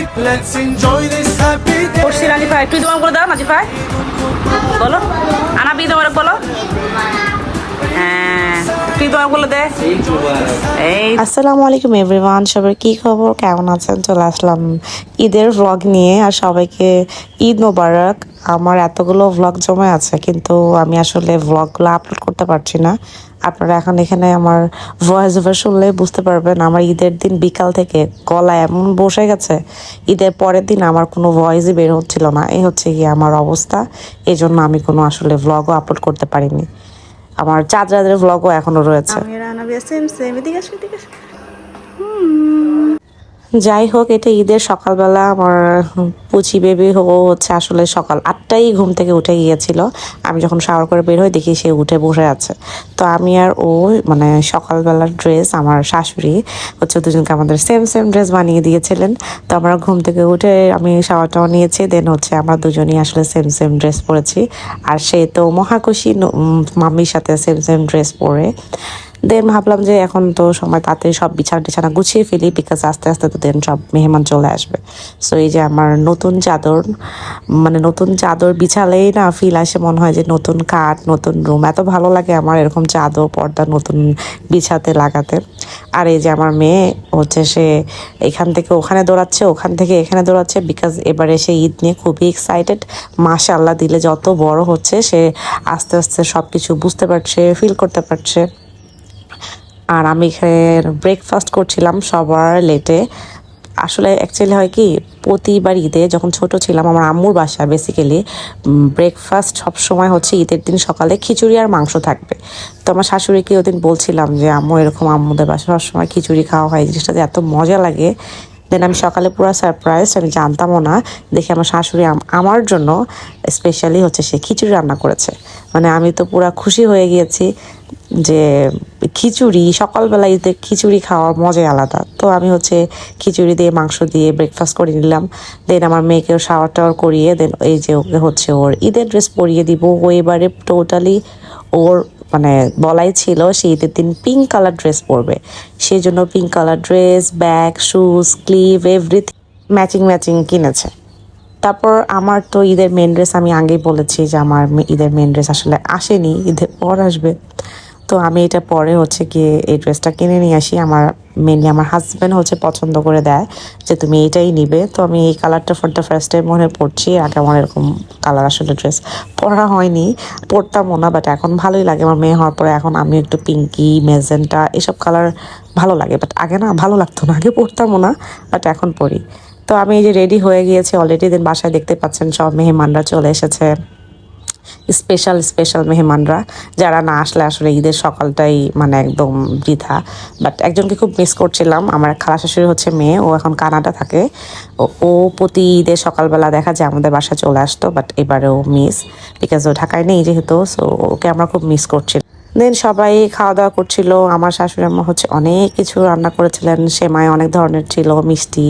Let's enjoy this happy day. করছি রাজিফা একটু তোমার করে দাও নাজিফা বলো আনাবি তোমার বলো হ্যাঁ তুই তোমার বলে দে এই আসসালামু আলাইকুম এভরিওয়ান, সবার কি খবর, কেমন আছেন? চলে আসলাম ঈদের ভ্লগ নিয়ে। আর সবাইকে ঈদ মোবারক। আমার এতগুলো ভ্লগ জমে আছে, কিন্তু আমি আসলে ভ্লগগুলো আপলোড করতে পারছি না। আপনারা এখন এখানে আমার ভয়েস ওভার শুনলে বুঝতে পারবেন আমার ঈদের দিন বিকাল থেকে গলা এমন বসে গেছে, ঈদের পরের দিন আমার কোনো ভয়েসই বের হচ্ছিল না। এই হচ্ছে গিয়ে আমার অবস্থা। এই জন্য আমি কোনো আসলে ভ্লগও আপলোড করতে পারিনি। আমার চাঁদের ভ্লগও এখনো রয়েছে। যাই হোক, এটা ঈদের সকালবেলা আমার পুচি বেবি হচ্ছে আসলে সকাল 8টায় ঘুম থেকে উঠে গিয়েছিল। আমি যখন শাওয়ার করে বের হই দেখি সে উঠে বসে আছে। তো আমি আর ও মানে সকালবেলার ড্রেস আমার শাশুড়ি হচ্ছে দুজনকে আমাদের সেম সেম ড্রেস বানিয়ে দিয়েছিলেন। তো আমরা ঘুম থেকে উঠে আমি শাওয়ারটাও নিয়েছি, দেন হচ্ছে আমরা দুজনই আসলে সেম সেম ড্রেস পরেছি। আর সে তো মহাখুশি মাম্মির সাথে সেম সেম ড্রেস পরে। দেন ভাবলাম যে এখন তো সময় তাড়াতাড়ি সব বিছানা গুছিয়ে ফেলি, বিকজ আস্তে আস্তে তো দেন সব মেহমান চলে আসবে। সো এই যে আমার নতুন চাদর, মানে নতুন চাদর বিছালেই না ফিল আসে, মনে হয় যে নতুন কাঠ, নতুন রুম। এত ভালো লাগে আমার এরকম চাদর পর্দা নতুন বিছাতে লাগাতে। আর এই যে আমার মেয়ে হচ্ছে সে এখান থেকে ওখানে দৌড়াচ্ছে, ওখান থেকে এখানে দৌড়াচ্ছে, বিকজ এবারে সে ঈদ নিয়ে খুবই এক্সাইটেড। মাশাআল্লাহ, দিলে যত বড় হচ্ছে সে আস্তে আস্তে সব কিছু বুঝতে পারছে, ফিল করতে পারছে। আর আমি এখানে ব্রেকফাস্ট করছিলাম সবার লেটে। আসলে অ্যাকচুয়ালি হয় কি, প্রতিবার ঈদে যখন ছোট ছিলাম আমার আম্মুর বাসা বেসিক্যালি ব্রেকফাস্ট সবসময় হচ্ছে ঈদের দিন সকালে খিচুড়ি আর মাংস থাকবে। তো আমার শাশুড়িকে ওদিন বলছিলাম যে আম্মু এরকম আম্মুদের বাসা সবসময় খিচুড়ি খাওয়া হয়, এই জিনিসটাতে এত মজা লাগে। দেন আমি সকালে পুরো সারপ্রাইজ, আমি জানতামও না। দেখে আমার শাশুড়ি আমার জন্য স্পেশালি হচ্ছে সে খিচুড়ি রান্না করেছে। মানে আমি তো পুরো খুশি হয়ে গিয়েছি যে খিচুড়ি সকালবেলা ঈদে খিচুড়ি খাওয়ার মজাই আলাদা। তো আমি হচ্ছে খিচুড়ি দিয়ে মাংস দিয়ে ব্রেকফাস্ট করে নিলাম। দেন আমার মেয়েকেও শাওয়ার টাওয়ার করিয়ে দেন এই যে ওকে হচ্ছে ওর ঈদের ড্রেস পরিয়ে দিব। ও এবারে টোটালি ওর মানে বলাই ছিল সে ঈদের দিন পিঙ্ক কালার ড্রেস পরবে। সেই জন্য pink colour dress, bag, shoes, ক্লিভ, everything matching matching কিনেছে। তারপর আমার তো ঈদের মেন ড্রেস আমি আগেই বলেছি যে আমার ঈদের মেন ড্রেস আসলে আসেনি, ঈদের পর আসবে। তো আমি এটা পরে হচ্ছে গিয়ে এই ড্রেসটা কিনে নিয়ে আসি। আমার মেনলি আমার হাজব্যান্ড হচ্ছে পছন্দ করে দেয় যে তুমি এইটাই নিবে। তো আমি এই কালারটা ফর দ্য ফার্স্ট টাইম মনে পড়ছি। আগে আমার এরকম কালার আসলে ড্রেস পরা হয়নি, পরতামও না, বাট এখন ভালোই লাগে। আমার মেয়ে হওয়ার পরে এখন আমি একটু পিঙ্কি, মেজেন্টা এসব কালার ভালো লাগে, বাট আগে না ভালো লাগতো না, আগে পরতামও না, বাট এখন পরি। তো আমি এই যে রেডি হয়ে গিয়েছি অলরেডি। দেন বাসায় দেখতে পাচ্ছেন সব মেহমানরা চলে এসেছে, স্পেশাল স্পেশাল মেহমানরা, যারা না আসলে আসলে ঈদের সকালটাই মানে একদম বৃথা। বাট একজনকে খুব মিস করছিলাম, আমার খালা শাশুড়ি হচ্ছে মেয়ে, ও এখন কানাডা থাকে। ও প্রতি ঈদের সকালবেলা দেখা যায় আমাদের বাসায় চলে আসতো, বাট এবারেও মিস, বিকজ ও ঢাকায় নেই যেহেতু। সো ওকে আমরা খুব মিস করছি। দেন সবাই খাওয়া দাওয়া করছিল। আমার শাশুড়ি আম্মা হচ্ছে অনেক কিছু রান্না করেছিলেন, সেমাই অনেক ধরনের ছিল, মিষ্টি,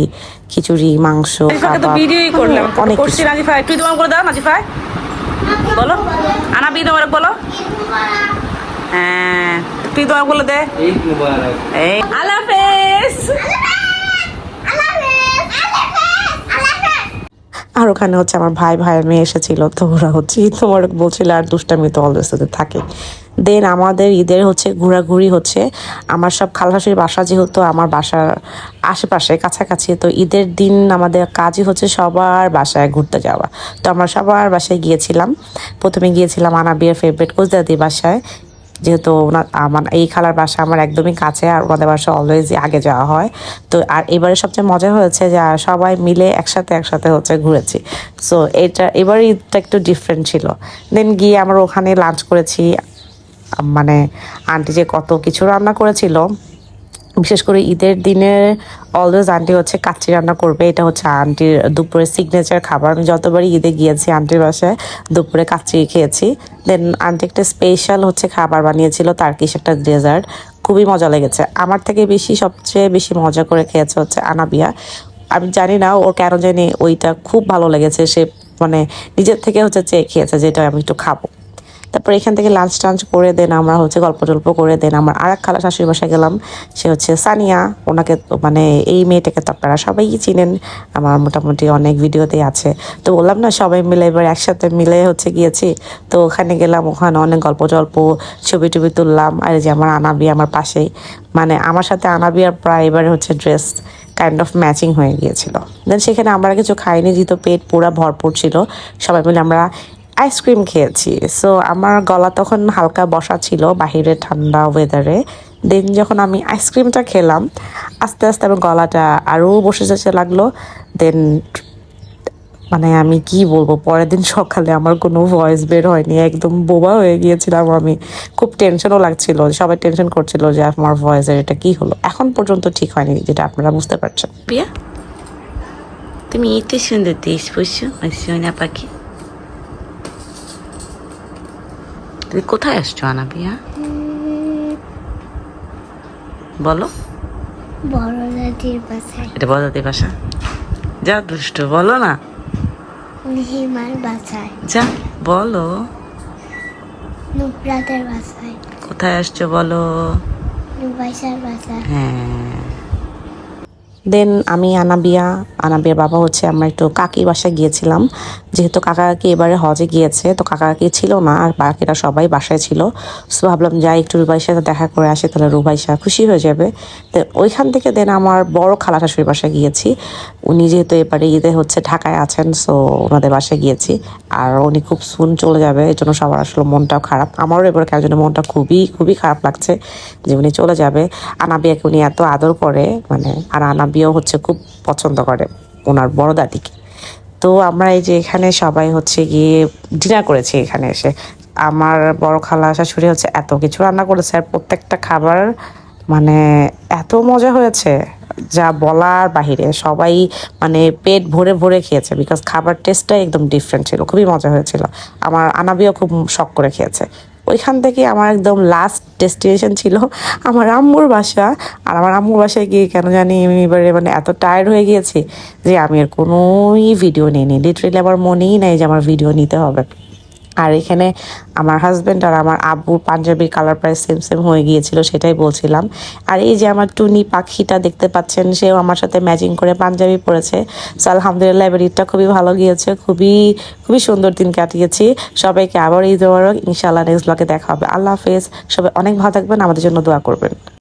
খিচুড়ি, মাংস, ভিডিওই করলাম অনেক করছি কিছু। রাজিফা তুই তোমার করে দাও নাজিফা বলো আনাবি তোমার বলো হ্যাঁ তুই তোমার বলে দে এই আল্লাহ হাফেজ। আর ওখানে হচ্ছে আমার ভাইয়ের মেয়ে এসেছিল, তো ওরা হচ্ছে তোমার বলছিল আর দুষ্টামি তো অলওয়েজ থাকে। দেন আমাদের ঈদের হচ্ছে ঘোরাঘুরি হচ্ছে, আমার সব খালাশাশুড়ির বাসা যেহেতু আমার বাসার আশেপাশে কাছাকাছি, তো ঈদের দিন আমাদের কাজই হচ্ছে সবার বাসায় ঘুরতে যাওয়া। তো আমরা সবার বাসায় গিয়েছিলাম। প্রথমে গিয়েছিলাম আনাবিয়ার ফেভারিট কোজদাদির বাসায়, যেহেতু আমার এই খালার বাসা আমার একদমই কাছে, আর ওনাদের বাসা অলওয়েজই আগে যাওয়া হয়। তো আর এবারে সবচেয়ে মজা হয়েছে যে সবাই মিলে একসাথে হচ্ছে ঘুরেছি। সো এবার ঈদটা একটু ডিফারেন্ট ছিল। দেন গিয়ে আমরা ওখানে লাঞ্চ করেছি। মানে আন্টি যে কত কিছু রান্না করেছিল, বিশেষ করে ঈদের দিনে অলওয়েজ আন্টি হচ্ছে কাচ্চি রান্না করবে, এটা হচ্ছে আন্টির দুপুরের সিগনেচার খাবার। আমি যতবারই ঈদে গিয়েছি আন্টির বাসায় দুপুরে কাচ্চি খেয়েছি। দেন আন্টি একটা স্পেশাল হচ্ছে খাবার বানিয়েছিল, তার্কিশ একটা ডেজার্ট, খুবই মজা লেগেছে। আমার থেকে সবচেয়ে বেশি মজা করে খেয়েছে হচ্ছে আনাবিয়া। আমি জানি না ওর কেন জানি ওইটা খুব ভালো লেগেছে, সে মানে নিজের থেকে হচ্ছে চেয়ে খেয়েছে যেটা আমি একটু খাবো। তারপর এখান থেকে লাঞ্চ টাঞ্চ করে দেন আমরা হচ্ছে গল্প টল্প করে দেন আমার আর এক খালা শাশুড়ি বাসায় গেলাম। সে হচ্ছে সানিয়া, ওনাকে মানে এই মেয়েটাকে তো আপনারা সবাই চিনেন, আমার মোটামুটি অনেক ভিডিওতেই আছে। তো বললাম না সবাই মিলে এবার একসাথে মিলে হচ্ছে গিয়েছি। তো ওখানে গেলাম, ওখানে অনেক গল্প টল্প ছবি টবি তুললাম। আর এই যে আমার আনাবি আমার পাশেই, মানে আমার সাথে আনাবিয়ার প্রায় এবারে হচ্ছে ড্রেস কাইন্ড অফ ম্যাচিং হয়ে গিয়েছিল। দেন সেখানে আমরা কিছু খাইনি, যেহেতু পেট পুরা ভরপুর ছিল। সবাই মিলে আমরা আইসক্রিম খেয়েছি। সো আমার গলা তখন হালকা বসা ছিল বাহিরে ঠান্ডা ওয়েদারে। দেন যখন আমি আইসক্রিমটা খেলাম, আস্তে আস্তে আমার গলাটা আরও বসে যেতে লাগলো। দেন মানে আমি কি বলবো, পরের দিন সকালে আমার কোনো ভয়েস বের হয়নি, একদম বোবা হয়ে গিয়েছিলাম আমি। খুব টেনশনও লাগছিল, সবাই টেনশন করছিল যে আমার ভয়েসের এটা কি হলো। এখন পর্যন্ত ঠিক হয়নি, যেটা আপনারা বুঝতে পারছেন। পিয়া, তুমি এত সুন্দর দেশ বসছো, সোনা পাখি। তুমি কোথায় আসছো আনাবিয়া? বলো। বড় দাদির বাসায়। এটা বড় দাদির বাসা? যা দুষ্ট, বলো না। হিমার বাসায়। যা বলো। নুব্রাতের বাসায়। কোথায় আসছো বলো। নুবাইসার বাসায়। হ্যাঁ। দেন আমি আনাবিয়ার বাবা হচ্ছে আমরা একটু কাকির বাসায় গিয়েছিলাম, যেহেতু কাকা কাকি এবারে হজে গিয়েছে, তো কাকা কাকি ছিল না আর বাকিরা সবাই বাসায় ছিল। সো ভাবলাম যাই একটু রুবাইয়ের সাথে দেখা করে আসি, তাহলে রুবাইসা খুশি হয়ে যাবে। তো ওইখান থেকে দেন আমার বড় খালা শাশুড়ির বাসায় গিয়েছি। উনি যেহেতু এবারে ঈদে হচ্ছে ঢাকায় আছেন, সো ওনাদের বাসায় গিয়েছি। আর উনি খুব সুন চলে যাবে, এই জন্য সবার আসলে মনটাও খারাপ। আমারও এবার কেন জন্য মনটা খুবই খুবই খারাপ লাগছে যে উনি চলে যাবে। আনাবিয়াকে উনি এত আদর করে, মানে আর আনাবিয়াও হচ্ছে খুব পছন্দ করে ওনার বড় দাদিকে। তো আমরা এই যে এখানে সবাই হচ্ছে গিয়ে ডিনার করেছি। এখানে এসে আমার বড় খালা শাশুড়ি হচ্ছে এত কিছু রান্না করেছে, আর প্রত্যেকটা খাবার মানে এত মজা হয়েছে যা বলার বাহিরে। সবাই মানে পেট ভরে ভরে খেয়েছে, বিকজ খাবার টেস্টটাই একদম ডিফারেন্ট ছিল, খুবই মজা হয়েছিল। আমার আনাবিও খুব শখ করে খেয়েছে। ওইখান থেকে আমার একদম লাস্ট ডেস্টিনেশন ছিল আমার আম্মুর বাসা। আর আমার আম্মুর বাসায় গিয়ে কেন জানি আমি এবারে মানে এত টায়ার্ড হয়ে গিয়েছি যে আমি আর কোনোই ভিডিও নিইনি। লিটারেলি আমার মনেই নাই যে আমার ভিডিও নিতে হবে। আর এখানে আমার হাজব্যান্ড আর আমার আব্বুর পাঞ্জাবির কালার প্রায় সেম সেম হয়ে গিয়েছিল, সেটাই বলছিলাম। আর এই যে আমার টুনি পাখিটা দেখতে পাচ্ছেন, সেও আমার সাথে ম্যাচিং করে পাঞ্জাবি পরেছে। সো আলহামদুলিল্লাহ এবার ঈদটা খুবই ভালো গিয়েছে, খুবই খুবই সুন্দর দিন কাটিয়েছি। সবাইকে আবার ঈদ মোবারক, ইনশাআল্লাহ নেক্সট ব্লগে দেখা হবে। আল্লাহ হাফেজ, সবাই অনেক ভালো থাকবেন, আমাদের জন্য দোয়া করবেন।